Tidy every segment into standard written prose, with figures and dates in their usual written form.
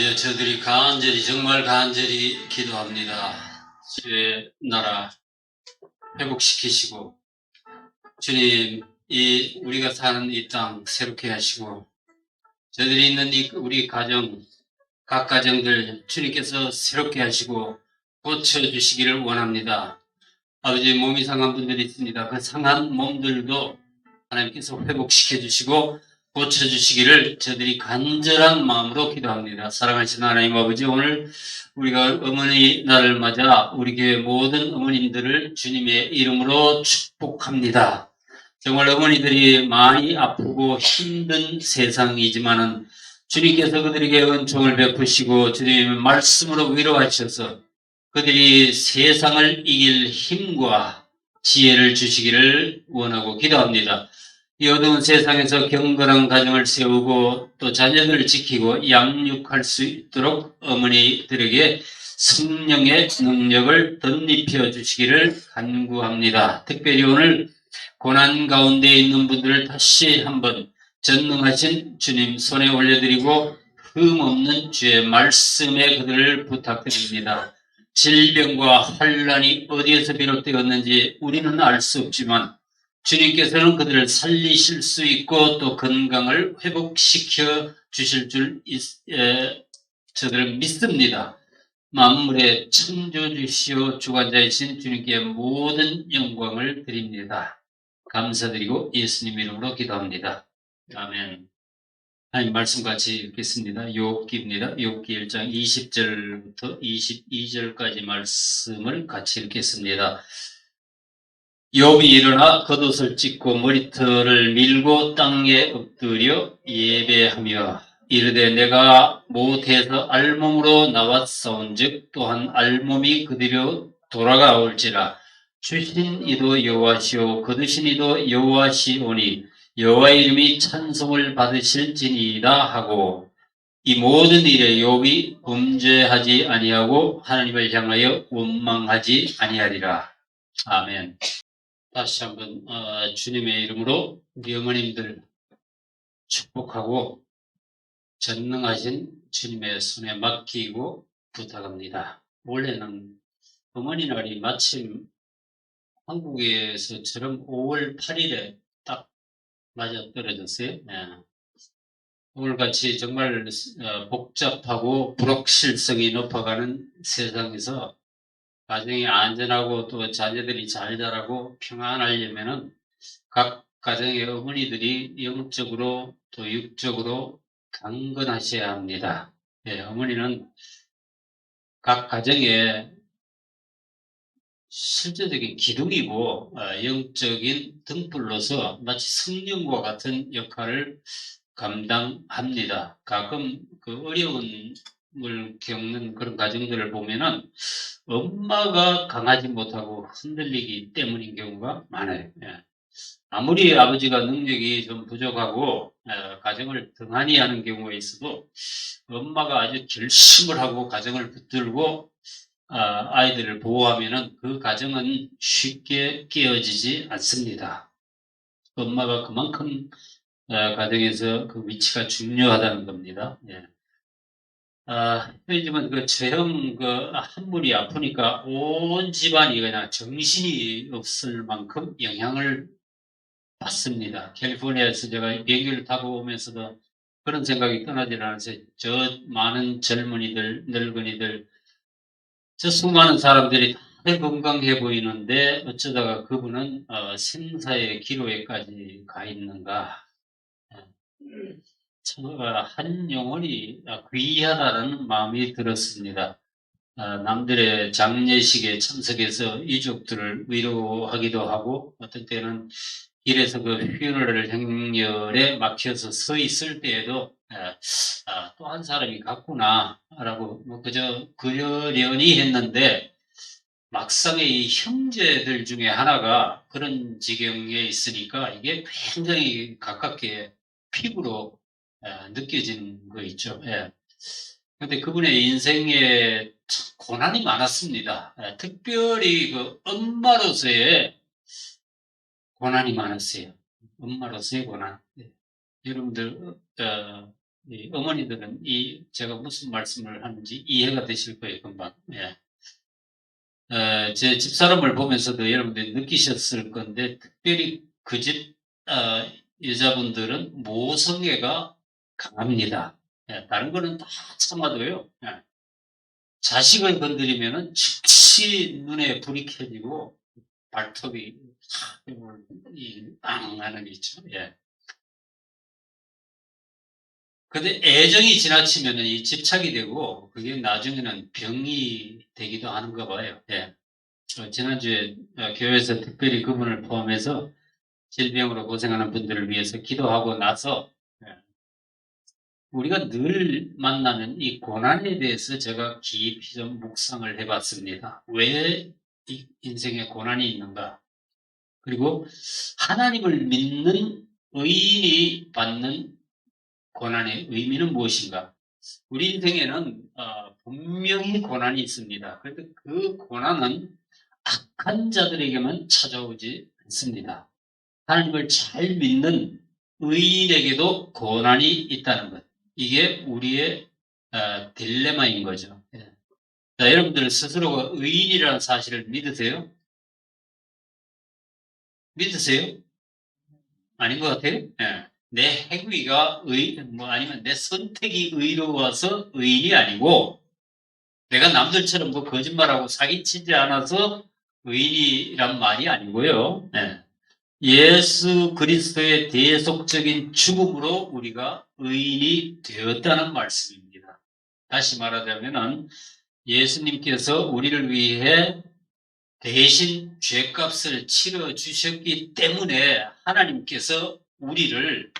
아버지, 저들이 간절히 정말 간절히 기도합니다. 주의 나라 회복시키시고 주님, 이 우리가 사는 이 땅 새롭게 하시고 저들이 있는 이 우리 가정, 각 가정들 주님께서 새롭게 하시고 고쳐주시기를 원합니다. 아버지, 몸이 상한 분들이 있습니다. 그 상한 몸들도 하나님께서 회복시켜 주시고 고쳐주시기를 저들이 간절한 마음으로 기도합니다. 사랑하시는 하나님 아버지, 오늘 우리가 어머니 날을 맞아 우리 교회 모든 어머님들을 주님의 이름으로 축복합니다. 정말 어머니들이 많이 아프고 힘든 세상이지만은 주님께서 그들에게 은총을 베푸시고 주님의 말씀으로 위로하셔서 그들이 세상을 이길 힘과 지혜를 주시기를 원하고 기도합니다. 이 어두운 세상에서 경건한 가정을 세우고 또 자녀들을 지키고 양육할 수 있도록 어머니들에게 성령의 능력을 덧입혀 주시기를 간구합니다. 특별히 오늘 고난 가운데 있는 분들을 다시 한번 전능하신 주님 손에 올려드리고 흠없는 주의 말씀에 그들을 부탁드립니다. 질병과 환란이 어디에서 비롯되었는지 우리는 알 수 없지만 주님께서는 그들을 살리실 수 있고 또 건강을 회복시켜 주실 줄 저들은 믿습니다. 만물의 창조주시오 주관자이신 주님께 모든 영광을 드립니다. 감사드리고 예수님 이름으로 기도합니다. 아멘. 하나님 말씀 같이 읽겠습니다. 욥기입니다. 욥기 1장 20절부터 22절까지 말씀을 같이 읽겠습니다. 욥이 일어나 겉옷을 찢고 머리털을 밀고 땅에 엎드려 예배하며 이르되 내가 모태에서 알몸으로 나왔사온즉 또한 알몸이 그대로 돌아가올지라 주신 이도 여호와시오 거두신 이도 여호와시오니 여호와의 이름이 찬송을 받으실지니이다 하고 이 모든 일에 욥이 범죄하지 아니하고 하나님을 향하여 원망하지 아니하리라. 아멘. 다시 한번 주님의 이름으로 우리 어머님들 축복하고 전능하신 주님의 손에 맡기고 부탁합니다. 원래는 어머니 날이 마침 한국에서처럼 5월 8일에 딱 맞아떨어졌어요. 네. 오늘같이 정말 복잡하고 불확실성이 높아가는 세상에서 가정이 안전하고 또 자녀들이 잘 자라고 평안하려면은 각 가정의 어머니들이 영적으로 또 육적으로 강건하셔야 합니다. 예, 어머니는 각 가정의 실제적인 기둥이고 영적인 등불로서 마치 성령과 같은 역할을 감당합니다. 가끔 그 어려움을 겪는 그런 가정들을 보면은 엄마가 강하지 못하고 흔들리기 때문인 경우가 많아요. 예. 아무리 아버지가 능력이 좀 부족하고 가정을 등한히 하는 경우가 있어도 엄마가 아주 결심을 하고 가정을 붙들고 아이들을 보호하면은 그 가정은 쉽게 깨어지지 않습니다. 엄마가 그만큼 가정에서 그 위치가 중요하다는 겁니다. 예. 요즘은 그 처형 한 분이 아프니까 온 집안이 그냥 정신이 없을 만큼 영향을 받습니다. 캘리포니아에서 제가 비행기를 타고 오면서도 그런 생각이 떠나질 않았어요. 저 많은 젊은이들, 늙은이들, 저 수많은 사람들이 다들 건강해 보이는데 어쩌다가 그분은 생사의 기로에까지 가 있는가. 한 영혼이 귀하다는 마음이 들었습니다. 남들의 장례식에 참석해서 이족들을 위로하기도 하고 어떤 때는 길에서 그 퓨너럴 행렬에 막혀서 서 있을 때에도 또 한 사람이 갔구나라고 그저 그러려니 했는데 막상의 이 형제들 중에 하나가 그런 지경에 있으니까 이게 굉장히 가깝게 피부로 느껴지는 거 있죠. 예. 근데 그분의 인생에 고난이 많았습니다. 특별히 그 엄마로서의 고난이 많았어요. 엄마로서의 고난. 여러분들 이 어머니들은 제가 무슨 말씀을 하는지 이해가 되실 거예요, 금방. 예. 제 집사람을 보면서도 여러분들이 느끼셨을 건데, 특별히 그 집 여자분들은 모성애가 강합니다. 예, 다른 거는 다 참아도요. 예. 자식을 건드리면은 즉시 눈에 불이 켜지고 발톱이 빵 하는 게 있죠. 예. 근데 애정이 지나치면은 이 집착이 되고 그게 나중에는 병이 되기도 하는가 봐요. 예. 지난주에 교회에서 특별히 그분을 포함해서 질병으로 고생하는 분들을 위해서 기도하고 나서 예, 우리가 늘 만나는 이 고난에 대해서 제가 깊이 좀 묵상을 해봤습니다. 왜 이 인생에 고난이 있는가? 그리고 하나님을 믿는 의인이 받는 고난의 의미는 무엇인가? 우리 인생에는 분명히 고난이 있습니다. 그런데 그 고난은 악한 자들에게만 찾아오지 않습니다. 하나님을 잘 믿는 의인에게도 고난이 있다는 것. 이게 우리의 딜레마인 거죠. 예. 자, 여러분들 스스로가 의인이라는 사실을 믿으세요? 믿으세요? 아닌 것 같아요? 예. 내 행위가 아니면 내 선택이 의로워서 의인이 아니고, 내가 남들처럼 뭐 거짓말하고 사기치지 않아서 의인이란 말이 아니고요. 예. 예수 그리스도의 대속적인 죽음으로 우리가 의인이 되었다는 말씀입니다. 다시 말하자면은 예수님께서 우리를 위해 대신 죄값을 치러 주셨기 때문에 하나님께서 우리를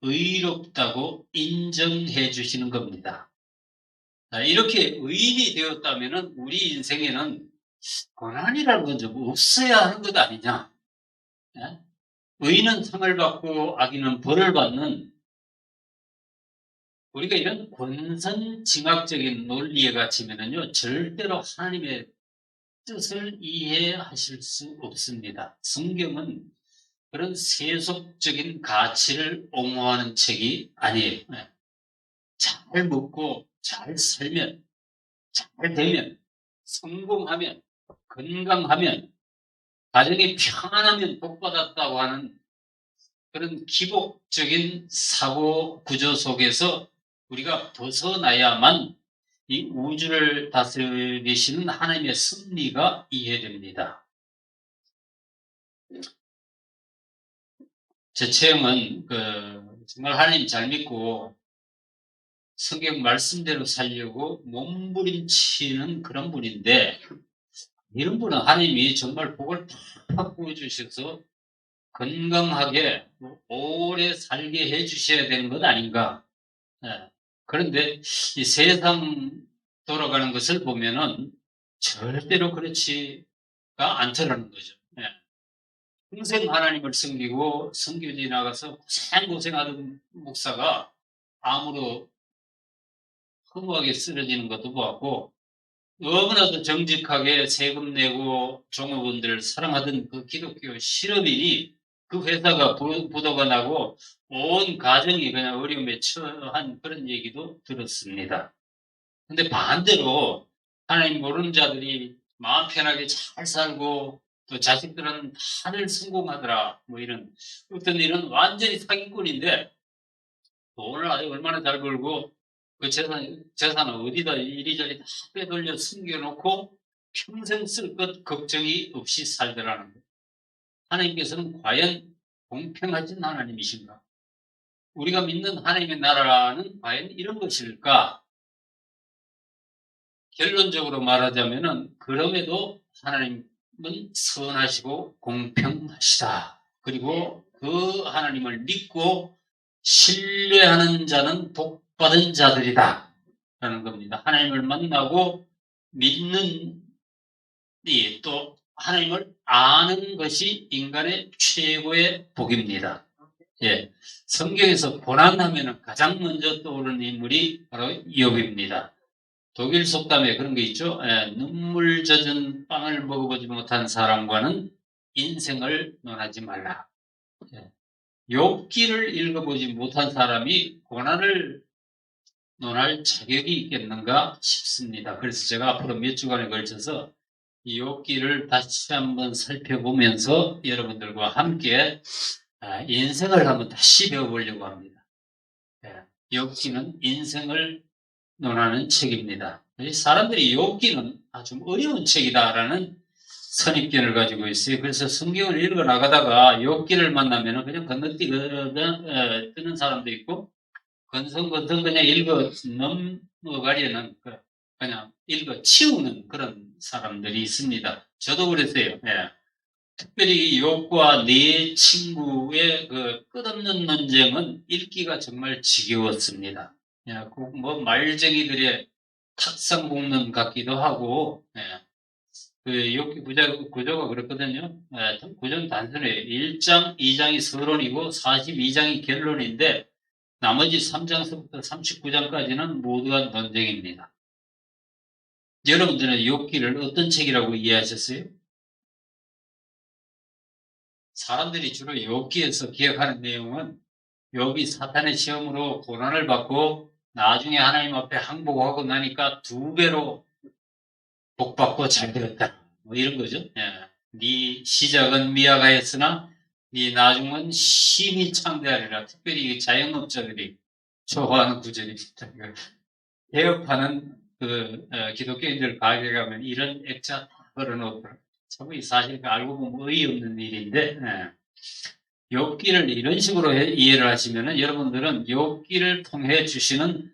의롭다고 인정해 주시는 겁니다. 이렇게 의인이 되었다면 우리 인생에는 고난이라는 건 좀 없어야 하는 것 아니냐? 의인은 상을 받고 악인은 벌을 받는, 우리가 이런 권선징악적인 논리에 갇히면은요 절대로 하나님의 뜻을 이해하실 수 없습니다. 성경은 그런 세속적인 가치를 옹호하는 책이 아니에요. 잘 먹고 잘 살면, 잘 되면, 성공하면, 건강하면, 가정이 평안하면 복받았다고 하는 그런 기복적인 사고 구조 속에서 우리가 벗어나야만 이 우주를 다스리시는 하나님의 섭리가 이해됩니다. 제 체형은 정말 하나님 잘 믿고 성경 말씀대로 살려고 몸부림치는 그런 분인데, 이런 분은 하나님이 정말 복을 팍팍 부어주셔서 건강하게 오래 살게 해주셔야 되는 것 아닌가. 예. 그런데 이 세상 돌아가는 것을 보면은 절대로 그렇지가 않더라는 거죠. 예. 평생 하나님을 섬기고 선교지 나가서 고생하던 목사가 암으로 허무하게 쓰러지는 것도 보았고, 너무나도 정직하게 세금 내고 종업원들을 사랑하던 그 기독교 실업인이 그 회사가 부도가 나고 온 가정이 그냥 어려움에 처한 그런 얘기도 들었습니다. 근데 반대로 하나님 모르는 자들이 마음 편하게 잘 살고 또 자식들은 다들 성공하더라, 뭐 이런 어떤 일은 완전히 사기꾼인데 돈을 아주 얼마나 잘 벌고 그 재산을 어디다 이리저리 다 빼돌려 숨겨놓고 평생 쓸 것 걱정이 없이 살더라는 거예요. 하나님께서는 과연 공평하신 하나님이신가? 우리가 믿는 하나님의 나라는 과연 이런 것일까? 결론적으로 말하자면은 그럼에도 하나님은 선하시고 공평하시다. 그리고 그 하나님을 믿고 신뢰하는 자는 복받은 자들이다 라는 겁니다. 하나님을 만나고 믿는 또 하나님을 아는 것이 인간의 최고의 복입니다. 예, 성경에서 고난하면 가장 먼저 떠오르는 인물이 바로 욥입니다. 독일 속담에 그런 게 있죠. 눈물 젖은 빵을 먹어보지 못한 사람과는 인생을 논하지 말라. 욥기를 읽어보지 못한 사람이 고난을 논할 자격이 있겠는가 싶습니다. 그래서 제가 앞으로 몇 주간에 걸쳐서 이 욥기를 다시 한번 살펴보면서 여러분들과 함께 인생을 한번 다시 배워보려고 합니다. 욥기는 인생을 논하는 책입니다. 사람들이 욥기는 아주 어려운 책이다라는 선입견을 가지고 있어요. 그래서 성경을 읽어 나가다가 욥기를 만나면 그냥 건너뛰는 사람도 있고 건성건성 그냥 읽어 넘어가려는 그냥 읽어 치우는 그런 사람들이 있습니다. 저도 그랬어요. 예. 특별히 욥과 네 친구의 그 끝없는 논쟁은 읽기가 정말 지겨웠습니다. 예, 뭐 말쟁이들의 탁상공론 같기도 하고, 예, 그 욥기 구조가 그렇거든요. 예, 구조는 단순해요. 1장, 2장이 서론이고 42장이 결론인데 나머지 3장서부터 39장까지는 모두가 논쟁입니다. 여러분들은 욥기를 어떤 책이라고 이해하셨어요? 사람들이 주로 욥기에서 기억하는 내용은 욥이 사탄의 시험으로 고난을 받고 나중에 하나님 앞에 항복하고 나니까 2배로 복받고 잘 되었다. 뭐 이런 거죠. 예. 네 시작은 미약하였으나 네 나중은 심히 창대하리라. 특별히 자영업자들이 좋아하는 구절입니다. 개업하는 기독교인들 가게 가면 이런 액자 걸어놓고 참 사실 알고 보면 어이없는 일인데 욥기를 이런 식으로 이해를 하시면 여러분들은 욥기를 통해 주시는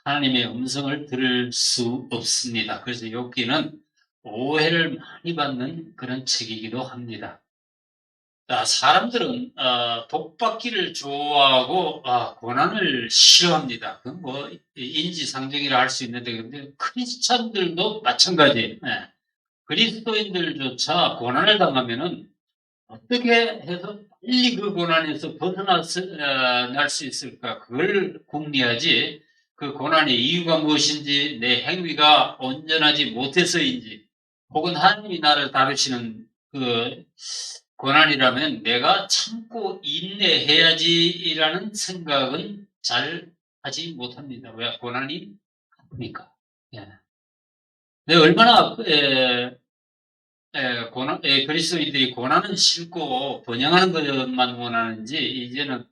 하나님의 음성을 들을 수 없습니다. 그래서 욥기는 오해를 많이 받는 그런 책이기도 합니다. 사람들은 복받기를 좋아하고 고난을 싫어합니다. 그건 뭐 인지상정이라 할 수 있는데 근데 크리스찬들도 마찬가지예요. 네. 그리스도인들조차 고난을 당하면은 어떻게 해서 빨리 그 고난에서 벗어날 수 있을까? 그걸 궁리하지. 그 고난의 이유가 무엇인지, 내 행위가 온전하지 못해서인지, 혹은 하나님이 나를 다루시는 그 고난이라면 내가 참고 인내해야지라는 생각은 잘 하지 못합니다. 왜? 고난이 아프니까. 예. 네, 얼마나 그리스도인들이 고난은 싫고 번영하는 것만 원하는지 이제는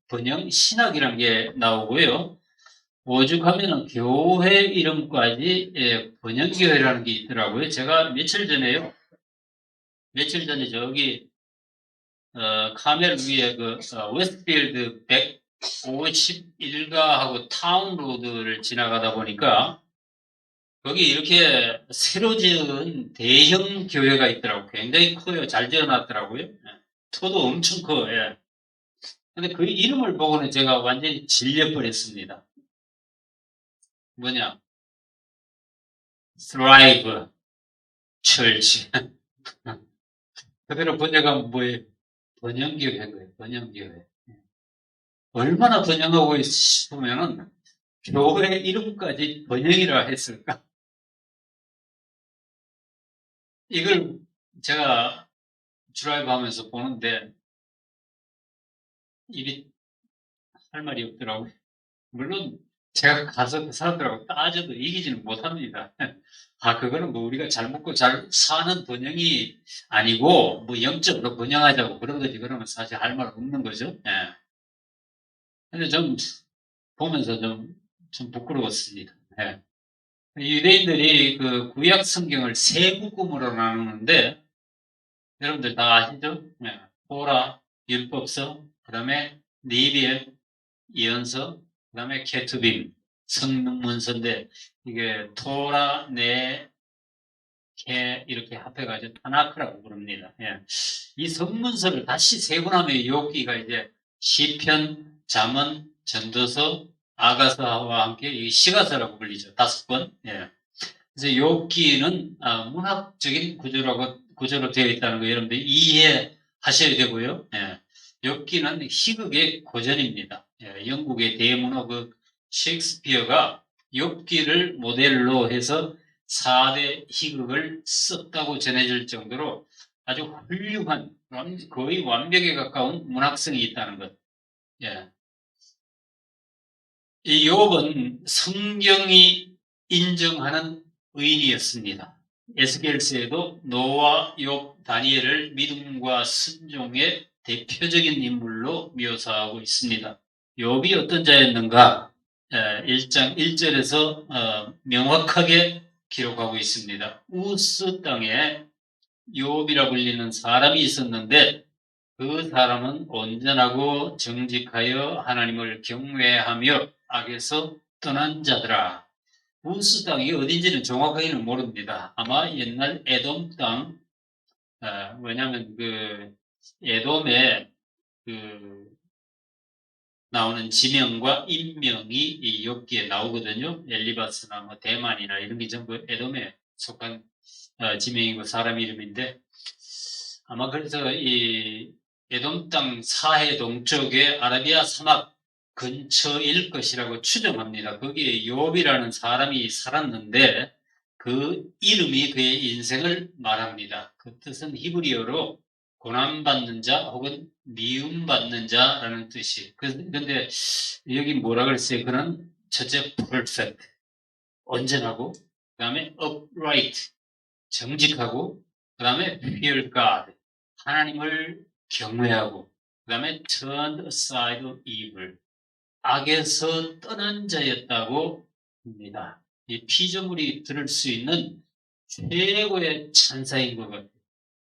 번영 신학이라는 게 나오고요. 오죽하면은 교회 이름까지 번영교회라는 게 있더라고요. 제가 며칠 전에 저기 카멜 위에 웨스트필드 151가하고 타운 로드를 지나가다 보니까 거기 이렇게 새로 지은 대형 교회가 있더라고요. 굉장히 커요. 잘 지어놨더라고요. 터도 엄청 커. 예. 근데 그 이름을 보고는 제가 완전히 질려버렸습니다. 뭐냐? Thrive Church. 그대로 번역하면 뭐예요? 번영교회인 거예요. 번영교회. 얼마나 번영하고 싶으면은 교회 이름까지 번영이라 했을까? 이걸 제가 드라이브 하면서 보는데 입이 할 말이 없더라고요. 물론 제가 가서 그 사람들하고 따져도 이기지는 못합니다. 그거는 뭐 우리가 잘 먹고 잘 사는 번영이 아니고 뭐 영적으로 번영하자고 그런 거지. 그러면 사실 할 말 없는 거죠. 예. 근데 좀 보면서 좀 부끄러웠습니다. 예. 유대인들이 그 구약 성경을 세 묶음으로 나누는데 여러분들 다 아시죠? 예. 토라, 율법서, 그 다음에 니비엘, 예언서, 그 다음에 케투빔, 성문서인데 이게 토라, 네, 케 이렇게 합해가지고 타나크라고 부릅니다. 예. 이 성문서를 다시 세분하면 욥기가 이제 시편, 잠언, 전도서, 아가서와 함께 이 시가서라고 불리죠. 5권. 예. 그래서 욥기는 문학적인 구조로 되어 있다는 거 여러분들 이해하셔야 되고요. 예. 욥기는 희극의 고전입니다. 예. 영국의 대문호 셰익스피어가 욥기를 모델로 해서 4대 희극을 썼다고 전해질 정도로 아주 훌륭한 거의 완벽에 가까운 문학성이 있다는 것. 예. 이 욥은 성경이 인정하는 의인이었습니다. 에스겔서에도 노아, 욥, 다니엘을 믿음과 순종의 대표적인 인물로 묘사하고 있습니다. 욥이 어떤 자였는가? 1장 1절에서 명확하게 기록하고 있습니다. 우스 땅에 욥이라 불리는 사람이 있었는데 그 사람은 온전하고 정직하여 하나님을 경외하며 악에서 떠난 자더라. 우스 땅이 어딘지는 정확하게는 모릅니다. 아마 옛날 에돔 땅, 왜냐하면 그 에돔에 그 나오는 지명과 인명이 여기에 나오거든요. 엘리바스나 뭐 대만이나 이런 게 전부 에돔에 속한 지명이고 사람 이름인데 아마 그래서 이 에돔 땅 사해 동쪽의 아라비아 사막 근처일 것이라고 추정합니다. 거기에 욥이라는 사람이 살았는데 그 이름이 그의 인생을 말합니다. 그 뜻은 히브리어로 고난받는 자 혹은 미움받는 자라는 뜻이. 근데 여기 뭐라 그랬어요? 그는 첫째 perfect, 온전하고, 그 다음에 upright, 정직하고, 그 다음에 fear God, 하나님을 경외하고, 그 다음에 turned aside evil, 악에서 떠난 자였다고 합니다. 이 피조물이 들을 수 있는 최고의 찬사인 것 같아요.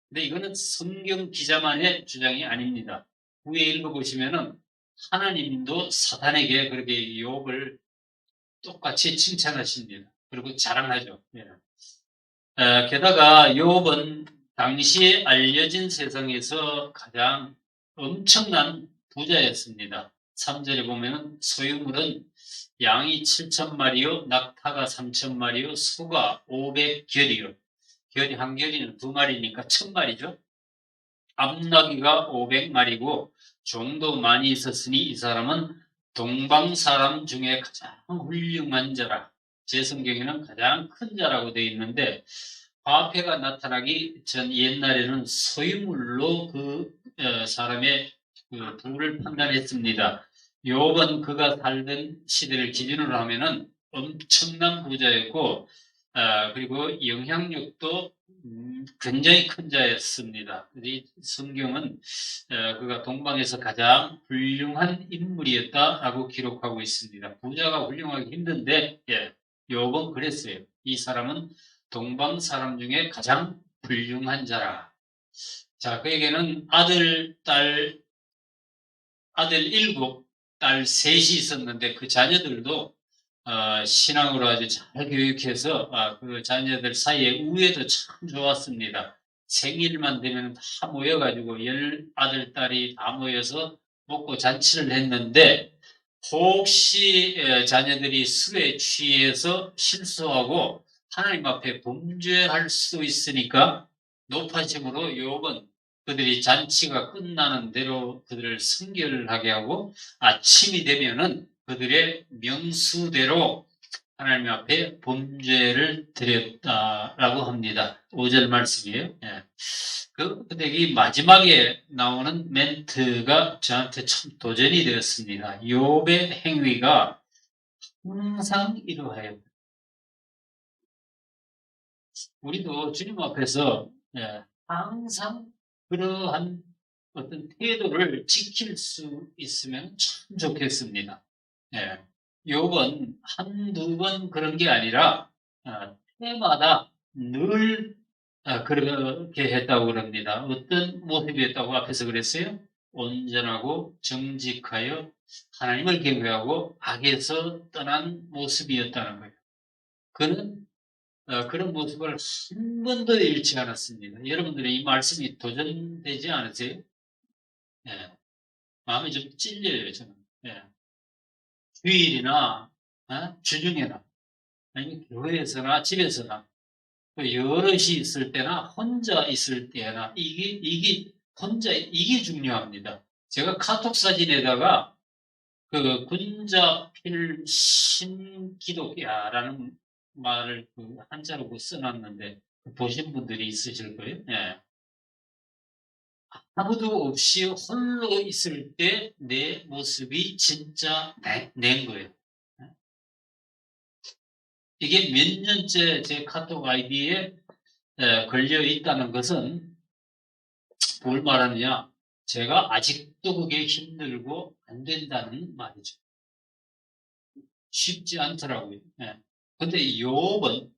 근데 이거는 성경 기자만의 주장이 아닙니다. 위에 읽어보시면은 하나님도 사탄에게 그렇게 욥을 똑같이 칭찬하십니다. 그리고 자랑하죠. 예. 게다가 욥은 당시에 알려진 세상에서 가장 엄청난 부자였습니다. 3절에 보면은 소유물은 양이 7,000마리요, 낙타가 3,000마리요, 소가 500결이요. 결이 한 결이는 2마리니까 1,000마리죠. 암나귀가 500마리고 종도 많이 있었으니 이 사람은 동방 사람 중에 가장 훌륭한 자라. 제 성경에는 가장 큰 자라고 되어 있는데 화폐가 나타나기 전 옛날에는 소유물로 그 사람의 그 부를 판단했습니다. 욥은 그가 살던 시대를 기준으로 하면은 엄청난 부자였고 그리고 영향력도 굉장히 큰 자였습니다. 이 성경은 그가 동방에서 가장 훌륭한 인물이었다라고 기록하고 있습니다. 부자가 훌륭하기 힘든데 욥은 그랬어요. 이 사람은 동방 사람 중에 가장 훌륭한 자라. 자, 그에게는 아들 7, 딸 3이 있었는데 그 자녀들도 신앙으로 아주 잘 교육해서 그 자녀들 사이에 우애도 참 좋았습니다. 생일만 되면 다 모여가지고 10아들, 딸이 다 모여서 먹고 잔치를 했는데 혹시 자녀들이 술에 취해서 실수하고 하나님 앞에 범죄할 수 있으니까 높아짐으로 욥은 그들이 잔치가 끝나는 대로 그들을 순결하게 하고 아침이 되면은 그들의 명수대로 하나님 앞에 범죄를 드렸다라고 합니다. 5절 말씀이에요. 예. 근데 이 마지막에 나오는 멘트가 저한테 참 도전이 되었습니다. 욥의 행위가 항상 이러해요. 우리도 주님 앞에서 항상 그러한 어떤 태도를 지킬 수 있으면 참 좋겠습니다. 예. 욥은 한두 번 그런 게 아니라 때마다 늘 그렇게 했다고 그럽니다. 어떤 모습이었다고 앞에서 그랬어요? 온전하고 정직하여 하나님을 경외하고 악에서 떠난 모습이었다는 거예요. 그는 그런 모습을 한 번도 잃지 않았습니다. 여러분들의 이 말씀이 도전되지 않으세요? 예. 마음이 좀 찔려요, 저는. 예. 주일이나 주중에나 아니면 교회에서나 집에서나 또 여럿이 있을 때나 혼자 있을 때나 이게 혼자 이게 중요합니다. 제가 카톡 사진에다가 그 군자필 신기독야라는 말을 그 한자로 써놨는데 보신 분들이 있으실 거예요. 예. 아무도 없이 홀로 있을 때 내 모습이 진짜 낸 거예요. 이게 몇 년째 제 카톡 아이디에 걸려 있다는 것은 뭘 말하느냐? 제가 아직도 그게 힘들고 안 된다는 말이죠. 쉽지 않더라고요. 예. 근데 욥은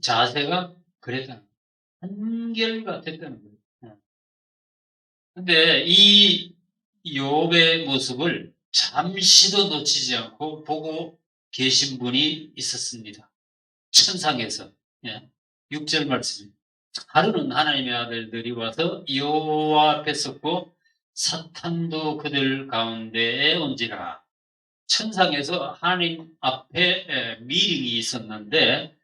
자세가 그랬다는 거예요. 한결같았다는 거예요. 예. 근데 이 욥의 모습을 잠시도 놓치지 않고 보고 계신 분이 있었습니다. 천상에서. 예. 6절 말씀. 하루는 하나님의 아들들이 와서 여호와 앞에 섰고 사탄도 그들 가운데에 온지라. 천상에서 하나님 앞에 미팅이 있었는데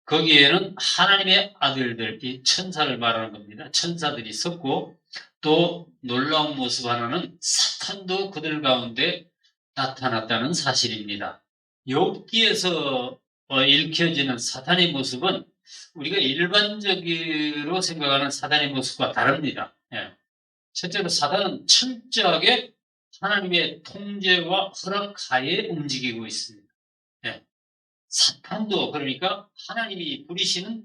거기에는 하나님의 아들들, 이 천사를 말하는 겁니다. 천사들이 있었고 또 놀라운 모습 하나는 사탄도 그들 가운데 나타났다는 사실입니다. 욥기에서 읽혀지는 사탄의 모습은 우리가 일반적으로 생각하는 사탄의 모습과 다릅니다. 예. 첫째로 사탄은 철저하게 하나님의 통제와 허락 하에 움직이고 있습니다. 예. 사탄도 그러니까 하나님이 부리시는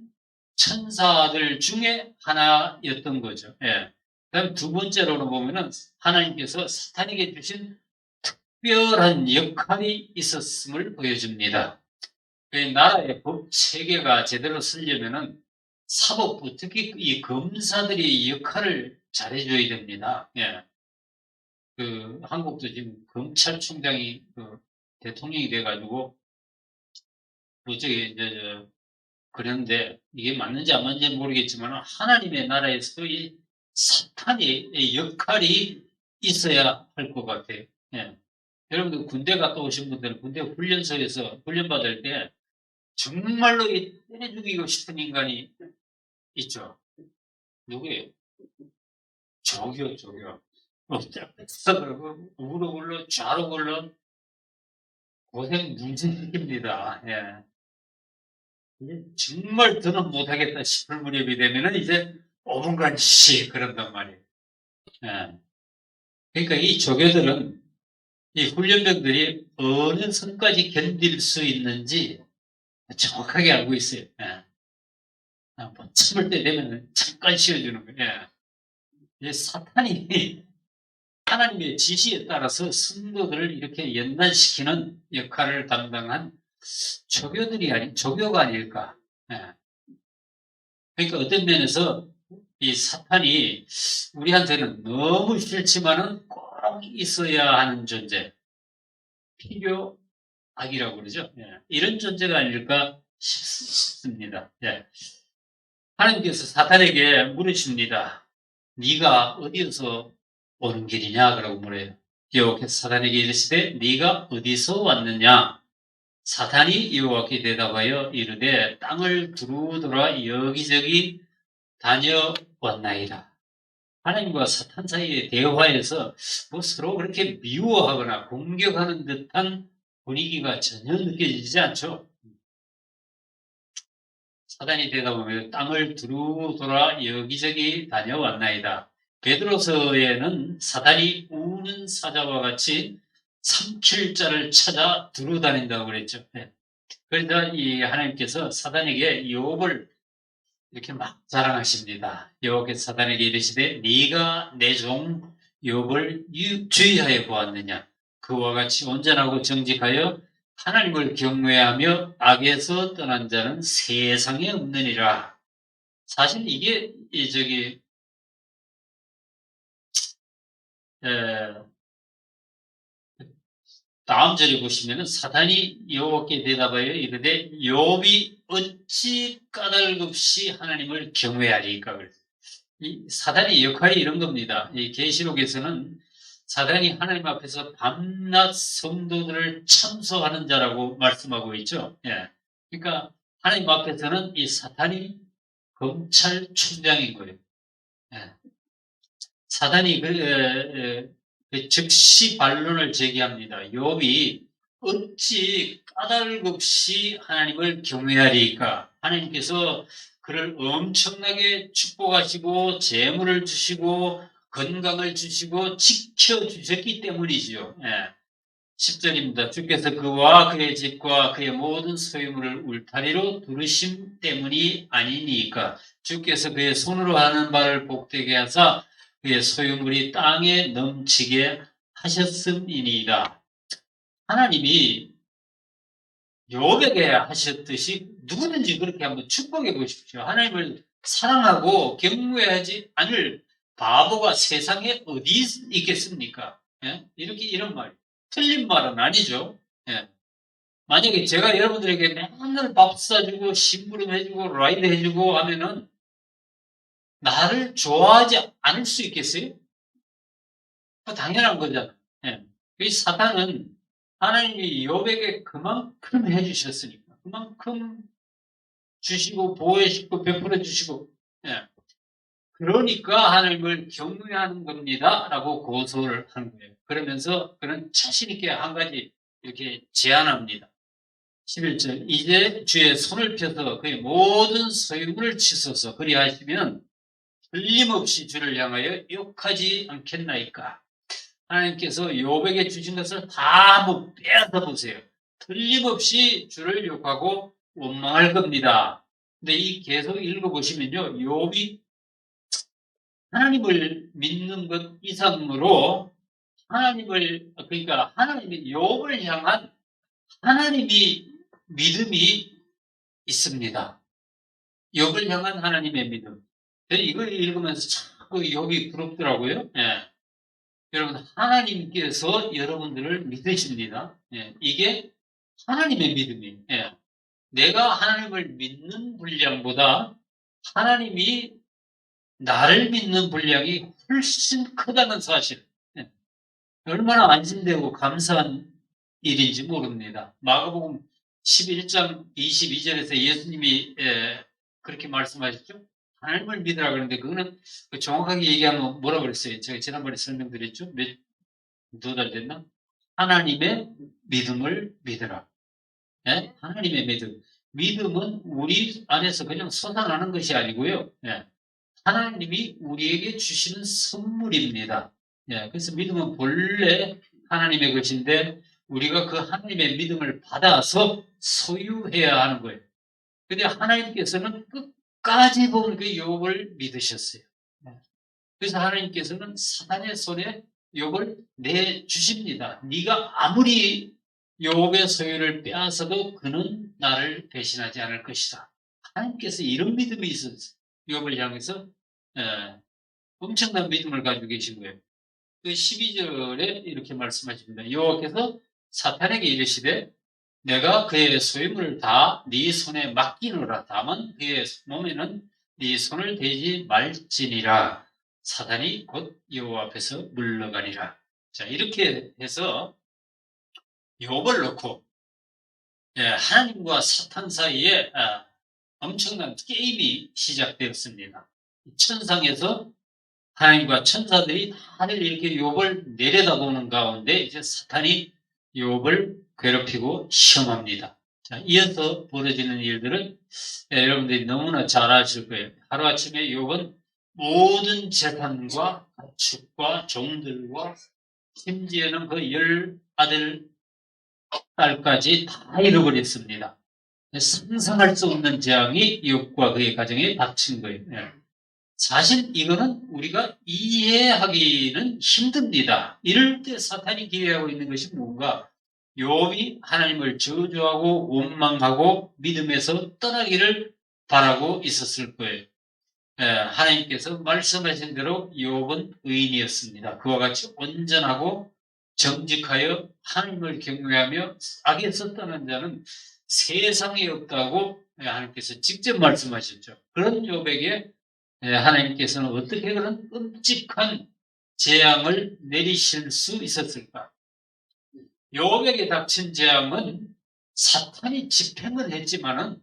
천사들 중에 하나였던 거죠. 예. 그다음 두 번째로는 보면은 하나님께서 사탄에게 주신 특별한 역할이 있었음을 보여줍니다. 나라의 법 체계가 제대로 쓰려면은 사법부, 특히 이 검사들이 역할을 잘해줘야 됩니다. 예. 한국도 지금 검찰총장이 대통령이 돼가지고, 이제, 그런데 이게 맞는지 안 맞는지 모르겠지만 하나님의 나라에서도 이 사탄의 역할이 있어야 할 것 같아요. 예. 여러분들 군대 갔다 오신 분들은 군대 훈련소에서 훈련받을 때 정말로 때려 죽이고 싶은 인간이 있죠. 누구예요? 저기요. 그러고 우로 굴러 좌로 굴러 고생 문제입니다. 예. 정말 더는 못하겠다 싶을 무렵이 되면은 이제 5분간씩 그런단 말이에요. 예. 그러니까 이 조교들은 이 훈련병들이 어느 선까지 견딜 수 있는지 정확하게 알고 있어요. 예. 뭐 참을 때 되면 잠깐 쉬어주는 거예요. 예. 사탄이 하나님의 지시에 따라서 성도들을 이렇게 연단시키는 역할을 담당한 조교가 아닐까. 예. 그러니까 어떤 면에서 이 사탄이 우리한테는 너무 싫지만은 꼭 있어야 하는 존재, 필요악이라고 그러죠. 예. 이런 존재가 아닐까 싶습니다. 예. 하나님께서 사탄에게 물으십니다. 네가 어디에서 오는 길이냐? 그러고 물어요. 여호와께서 사탄에게 이르시되 네가 어디서 왔느냐? 사탄이 여호와께 대답하여 이르되 땅을 두루 돌아 여기저기 다녀왔나이다. 하나님과 사탄 사이의 대화에서 뭐 서로 그렇게 미워하거나 공격하는 듯한 분위기가 전혀 느껴지지 않죠. 사단이 대답하며 땅을 두루 돌아 여기저기 다녀왔나이다. 베드로서에는 사단이 우는 사자와 같이 삼킬 자를 찾아 두루 다닌다고 그랬죠. 네. 그러니까 이 하나님께서 사단에게 욥을 이렇게 막 자랑하십니다. 여호와께서 사단에게 이르시되 네가 내 종 욥을 주의하여 보았느냐. 그와 같이 온전하고 정직하여 하나님을 경외하며 악에서 떠난 자는 세상에 없느니라. 사실 이게 다음 절에 보시면은 사탄이 여호와께 대답하여 이르되 욥이 어찌 까닭 없이 하나님을 경외하리까. 이 사단의 역할이 이런 겁니다. 이 계시록에서는 사단이 하나님 앞에서 밤낮 성도들을 참소하는 자라고 말씀하고 있죠. 예. 그러니까 하나님 앞에서는 이 사탄이 검찰총장인 거예요. 예. 사단이 즉시 반론을 제기합니다. 욥이 어찌 까닭 없이 하나님을 경외하리까? 하나님께서 그를 엄청나게 축복하시고 재물을 주시고 건강을 주시고 지켜주셨기 때문이지요. 예. 10절입니다. 주께서 그와 그의 집과 그의 모든 소유물을 울타리로 두르심 때문이 아니니까. 주께서 그의 손으로 하는 바를 복되게 하사 그의 소유물이 땅에 넘치게 하셨음이니이다. 하나님이 욥에게 하셨듯이 누구든지 그렇게 한번 축복해 보십시오. 하나님을 사랑하고 경외하지 않을 바보가 세상에 어디 있겠습니까? 예? 이렇게 이런 말, 틀린 말은 아니죠. 예. 만약에 제가 여러분들에게 맨날 밥 사주고 심부름 해주고 라이드 해주고 하면은 나를 좋아하지 않을 수 있겠어요? 당연한 거잖아요. 예. 이 사탄은 하나님이 욥에게 그만큼 해주셨으니까, 그만큼 주시고 보호해주시고 베풀어 주시고, 예. 그러니까 하나님을 경외하는 겁니다라고 고소를 하는 거예요. 그러면서 그런 자신 있게 한 가지 이렇게 제안합니다. 11절 이제 주의 손을 펴서 그의 모든 소유물을 치소서 그리하시면 틀림없이 주를 향하여 욕하지 않겠나이까. 하나님께서 욥에게 주신 것을 다 한번 빼앗아 보세요. 틀림없이 주를 욕하고 원망할 겁니다. 근데 이 계속 읽어보시면요, 욥이 하나님을 믿는 것 이상으로 그러니까 하나님이 욥을 향한 하나님이 믿음이 있습니다. 욥을 향한 하나님의 믿음. 이걸 읽으면서 자꾸 욥이 부럽더라고요. 예. 여러분, 하나님께서 여러분들을 믿으십니다. 예. 이게 하나님의 믿음이에요. 예. 내가 하나님을 믿는 분량보다 하나님이 나를 믿는 분량이 훨씬 크다는 사실. 예. 얼마나 안심되고 감사한 일인지 모릅니다. 마가복음 11장 22절에서 예수님이 그렇게 말씀하셨죠. 하나님을 믿으라 그러는데 그거는 정확하게 얘기하면 뭐라 그랬어요? 제가 지난번에 설명드렸죠. 두 달 됐나? 하나님의 믿음을 믿으라. 예? 하나님의 믿음. 믿음은 우리 안에서 그냥 솟아나는 것이 아니고요. 예. 하나님이 우리에게 주시는 선물입니다. 예. 그래서 믿음은 본래 하나님의 것인데 우리가 그 하나님의 믿음을 받아서 소유해야 하는 거예요. 근데 하나님께서는 끝까지 보면 그 욥을 믿으셨어요. 예. 그래서 하나님께서는 사단의 손에 욥을 내주십니다. 네가 아무리 욥의 소유를 빼앗아도 그는 나를 배신하지 않을 것이다. 하나님께서 이런 믿음이 있었어요. 욥을 향해서 엄청난 믿음을 가지고 계신 거예요. 그 12절에 이렇게 말씀하십니다. 여호와께서 사탄에게 이르시되 내가 그의 소유물을 다 네 손에 맡기노라. 다만 그의 몸에는 네 손을 대지 말지니라. 사탄이 곧 여호와 앞에서 물러가리라. 자, 이렇게 해서 욥을 놓고 하나님과 사탄 사이에 엄청난 게임이 시작되었습니다. 천상에서 하나님과 천사들이 다들 이렇게 욥을 내려다보는 가운데 이제 사탄이 욥을 괴롭히고 시험합니다. 자, 이어서 벌어지는 일들은 여러분들이 너무나 잘 아실 거예요. 하루아침에 욥은 모든 재산과 가축과 종들과 심지어는 그 10아들 딸까지 다 잃어버렸습니다. 상상할 수 없는 재앙이 욥과 그의 가정에 닥친 거예요. 사실 이거는 우리가 이해하기는 힘듭니다. 이럴 때 사탄이 기회하고 있는 것이 뭔가? 욥이 하나님을 저주하고 원망하고 믿음에서 떠나기를 바라고 있었을 거예요. 하나님께서 말씀하신 대로 욥은 의인이었습니다. 그와 같이 온전하고 정직하여 하나님을 경외하며 악에서 떠난 자는 세상에 없다고 하나님께서 직접 말씀하셨죠. 그런 욥에게 하나님께서는 어떻게 그런 끔찍한 재앙을 내리실 수 있었을까? 욥에게 닥친 재앙은 사탄이 집행을 했지만은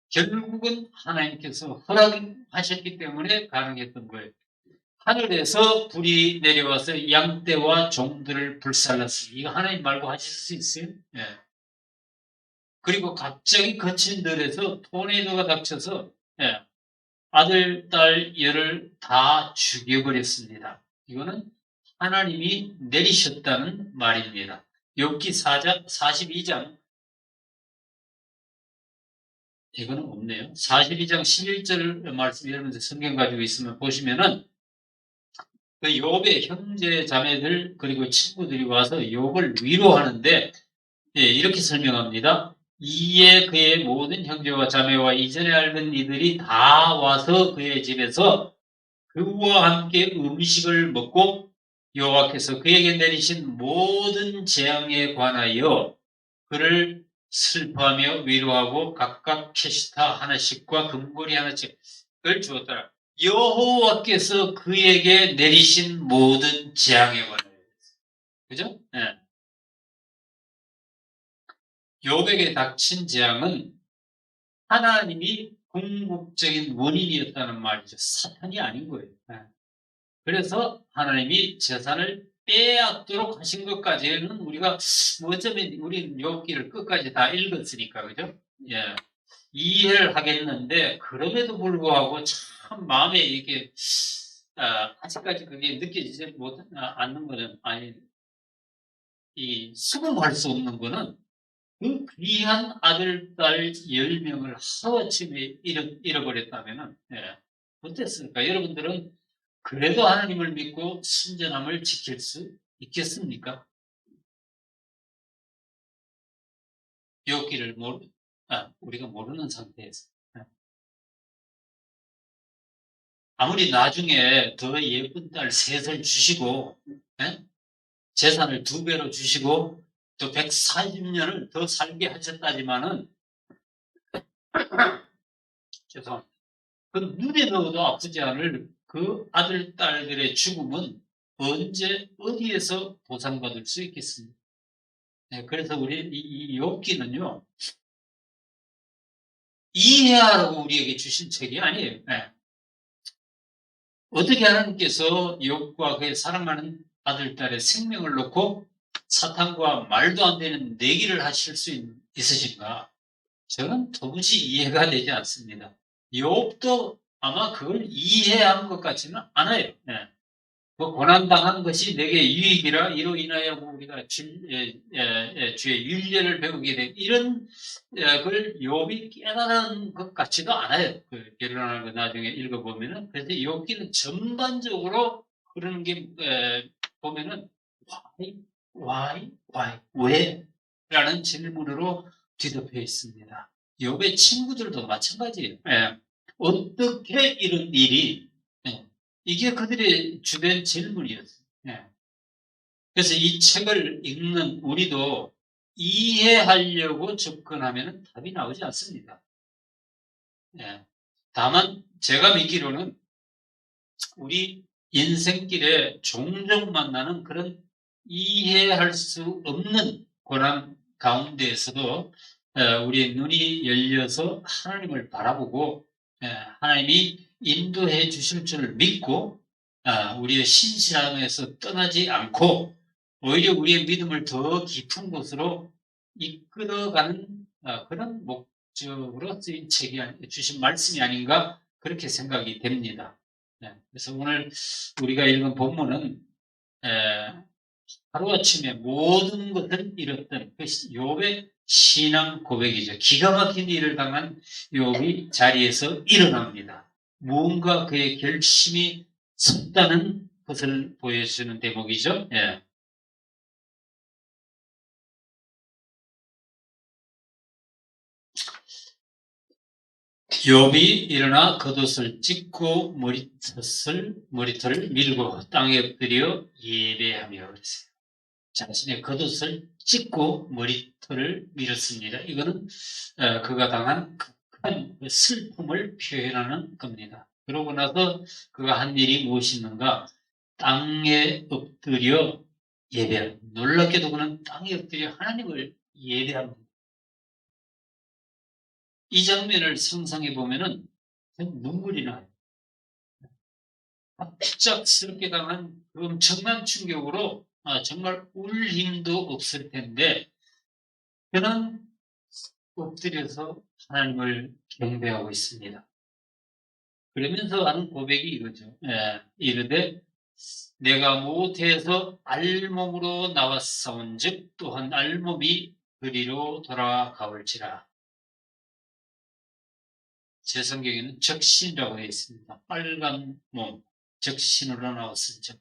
결국은 하나님께서 허락하셨기 때문에 가능했던 거예요. 하늘에서 불이 내려와서 양떼와 종들을 불살랐어요. 이거 하나님 말고 하실 수 있어요? 예. 그리고 갑자기 거친 들에서 토네이도가 닥쳐서 아들, 딸, 열을 다 죽여버렸습니다. 이거는 하나님이 내리셨다는 말입니다. 욥기 4장 42장 이거는 없네요. 42장 11절 말씀 여러분들 성경 가지고 있으면 보시면은 그 욥의 형제 자매들 그리고 친구들이 와서 욥을 위로하는데 이렇게 설명합니다. 이에 그의 모든 형제와 자매와 이전에 알던 이들이 다 와서 그의 집에서 그와 함께 음식을 먹고 여호와께서 그에게 내리신 모든 재앙에 관하여 그를 슬퍼하며 위로하고 각각 캐시타 하나씩과 금고리 하나씩을 주었더라. 여호와께서 그에게 내리신 모든 재앙에 관하여. 그죠? 네. 욥에게 닥친 재앙은 하나님이 궁극적인 원인이었다는 말이죠. 사탄이 아닌 거예요. 네. 그래서 하나님이 재산을 빼앗도록 하신 것까지는 우리가 뭐 어쩌면 우리는 욥기를 끝까지 다 읽었으니까 그죠? 예, 이해를 하겠는데 그럼에도 불구하고 참 마음에 이게 아직까지 그게 느껴지지 않는 거는 아니 이 수긍할 수 없는 거는 그 귀한 아들, 딸 10명을 하루아침에 잃어버렸다면 어땠습니까? 여러분들은 그래도 하나님을 믿고 순전함을 지킬 수 있겠습니까? 욥기를 우리가 모르는 상태에서 아무리 나중에 더 예쁜 딸 셋을 주시고 재산을 2배로 주시고 또 140년을 더 살게 하셨다지만은 죄송합니다. 그 눈에 넣어도 아프지 않을 그 아들, 딸들의 죽음은 언제 어디에서 보상받을 수 있겠습니까? 네, 그래서 우리 이 욥기는요 이해하라고 우리에게 주신 책이 아니에요. 네. 어떻게 하나님께서 욥과 그의 사랑하는 아들, 딸의 생명을 놓고 사탄과 말도 안 되는 내기를 하실 수 있으신가? 저는 도무지 이해가 되지 않습니다. 욥도 아마 그걸 이해한 것 같지는 않아요. 네. 그 고난당한 것이 내게 유익이라 이로 인하여 우리가 주의 윤례를 배우게 된 이런 걸 욥이 깨달은 것 같지도 않아요. 그 결론하는 거 나중에 읽어보면은 그래서 욥기는 전반적으로 그런 게 보면은 why 왜? 라는 질문으로 뒤덮여 있습니다. 욥의 친구들도 마찬가지예요. 어떻게 이런 일이 이게 그들의 주된 질문이었어요. 그래서 이 책을 읽는 우리도 이해하려고 접근하면 답이 나오지 않습니다. 다만 제가 믿기로는 우리 인생길에 종종 만나는 그런 이해할 수 없는 고난 가운데에서도 우리의 눈이 열려서 하나님을 바라보고 하나님이 인도해 주실 줄 믿고 우리의 신실함에서 떠나지 않고 오히려 우리의 믿음을 더 깊은 곳으로 이끌어가는 그런 목적으로 쓰인 책이 주신 말씀이 아닌가 그렇게 생각이 됩니다. 그래서 오늘 우리가 읽은 본문은 하루아침에 모든 것을 잃었던 그 욥의 신앙 고백이죠. 기가 막힌 일을 당한 욥이 자리에서 일어납니다. 무언가 그의 결심이 섰다는 것을 보여주는 대목이죠. 욥이 일어나 겉옷을 찢고 머리털을 밀고 땅에 엎드려 예배하며 그랬어요. 자신의 겉옷을 찢고 머리털을 밀었습니다. 이거는 그가 당한 큰 슬픔을 표현하는 겁니다. 그러고 나서 그가 한 일이 무엇이있는가 땅에 엎드려 예배합니다. 놀랍게도 그는 땅에 엎드려 하나님을 예배합니다. 이 장면을 상상해 보면은 눈물이 나요. 갑작스럽게 당한 그 엄청난 충격으로 정말 울 힘도 없을 텐데 그는 엎드려서 하나님을 경배하고 있습니다. 그러면서 하는 고백이 이거죠. 이르되 내가 모태에서 알몸으로 나왔사온 즉 또한 알몸이 그리로 돌아가올지라. 제 성경에는 적신이라고 되어 있습니다. 빨간 몸, 적신으로 나왔은즉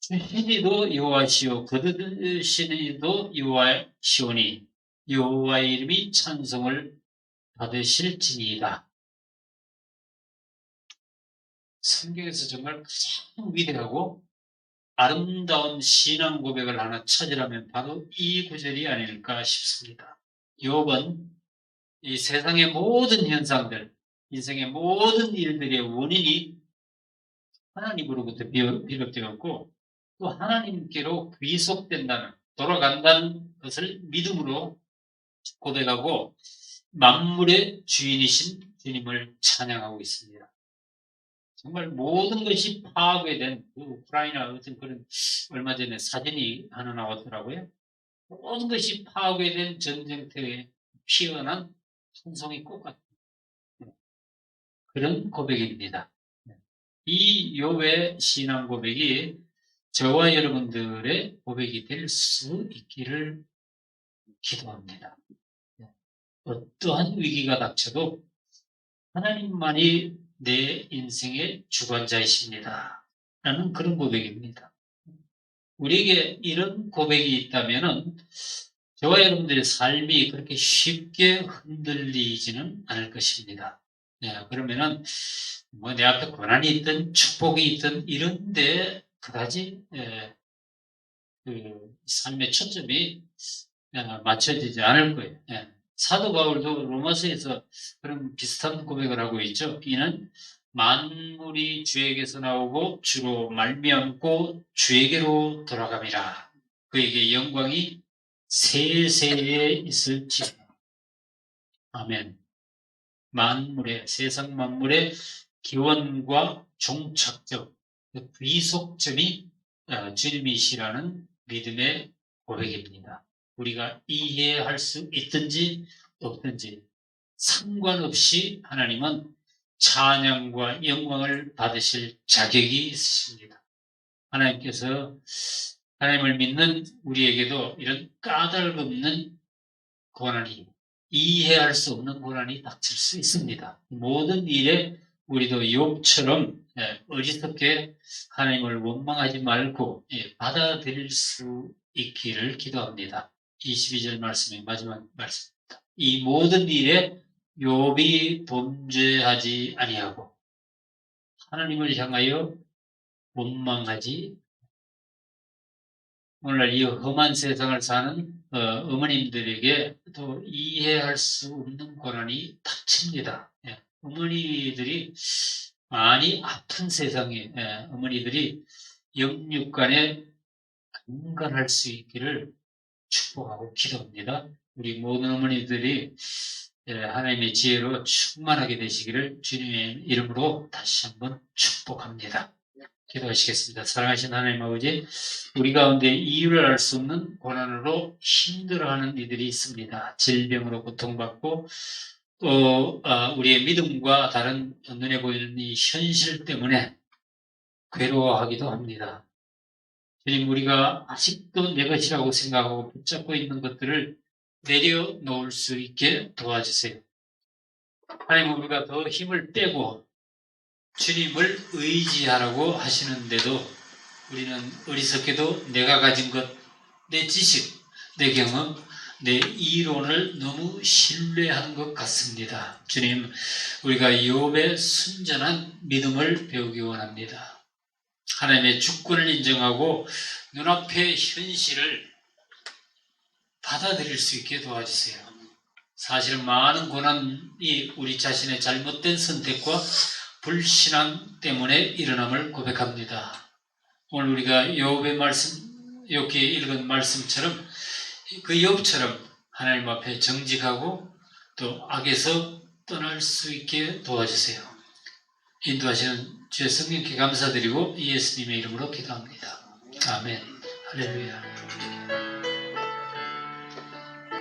주신이도 여호와시오 거두신이도 여호와시오니 여호와의 이름이 찬송을 받으실지니이다. 성경에서 정말 가장 위대하고 아름다운 신앙 고백을 하나 찾으라면 바로 이 구절이 아닐까 싶습니다. 욥은 이 세상의 모든 현상들, 인생의 모든 일들의 원인이 하나님으로부터 비롯되었고 또 하나님께로 귀속된다는, 돌아간다는 것을 믿음으로 고백하고 만물의 주인이신 주님을 찬양하고 있습니다. 정말 모든 것이 파괴된 우크라이나 어떤 그런 얼마 전에 사진이 하나 나왔더라고요. 모든 것이 파괴된 전쟁터에 피어난 한 송이 꽃 같은 그런 고백입니다. 이 욥의 신앙 고백이 저와 여러분들의 고백이 될 수 있기를 기도합니다. 어떠한 위기가 닥쳐도 하나님만이 내 인생의 주관자이십니다. 라는 그런 고백입니다. 우리에게 이런 고백이 있다면 저와 여러분들의 삶이 그렇게 쉽게 흔들리지는 않을 것입니다. 그러면은 뭐 내 앞에 고난이 있든 축복이 있든 이런데 그다지 그 삶의 초점이 맞춰지지 않을 거예요. 사도 바울도 로마서에서 그런 비슷한 고백을 하고 있죠. 이는 만물이 주에게서 나오고 주로 말미암고 주에게로 돌아감이라. 그에게 영광이 세세에 있을지. 아멘. 세상 만물의 기원과 종착적, 귀속점이 주님이시라는 믿음의 고백입니다. 우리가 이해할 수 있든지 없든지 상관없이 하나님은 찬양과 영광을 받으실 자격이 있으십니다. 하나님께서 하나님을 믿는 우리에게도 이런 까닭없는 고난이, 이해할 수 없는 고난이 닥칠 수 있습니다. 모든 일에 우리도 욥처럼 어리석게 하나님을 원망하지 말고 받아들일 수 있기를 기도합니다. 22절 말씀의 마지막 말씀입니다. 이 모든 일에 욥이 범죄하지 아니하고 하나님을 향하여 원망하지. 오늘날 이 험한 세상을 사는 어머님들에게 또 이해할 수 없는 고난이 닥칩니다. 어머니들이 많이 아픈 세상에 어머니들이 영육간에 강건할 수 있기를 축복하고 기도합니다. 우리 모든 어머니들이 하나님의 지혜로 충만하게 되시기를 주님의 이름으로 다시 한번 축복합니다. 기도하시겠습니다. 사랑하신 하나님 아버지, 우리 가운데 이유를 알 수 없는 고난으로 힘들어하는 이들이 있습니다. 질병으로 고통받고 또 우리의 믿음과 다른 눈에 보이는 이 현실 때문에 괴로워하기도 합니다. 주님, 우리가 아직도 내 것이라고 생각하고 붙잡고 있는 것들을 내려놓을 수 있게 도와주세요. 하나님, 우리가 더 힘을 빼고 주님을 의지하라고 하시는데도 우리는 어리석게도 내가 가진 것, 내 지식, 내 경험, 내 이론을 너무 신뢰하는 것 같습니다. 주님, 우리가 욥의 순전한 믿음을 배우기 원합니다. 하나님의 주권을 인정하고 눈앞의 현실을 받아들일 수 있게 도와주세요. 사실은 많은 고난이 우리 자신의 잘못된 선택과 불신앙 때문에 일어남을 고백합니다. 오늘 우리가 욥의 말씀, 이렇게 읽은 말씀처럼 그 욥처럼 하나님 앞에 정직하고 또 악에서 떠날 수 있게 도와주세요. 인도하시는 주의 성령께 감사드리고 예수님의 이름으로 기도합니다. 아멘. 할렐루야.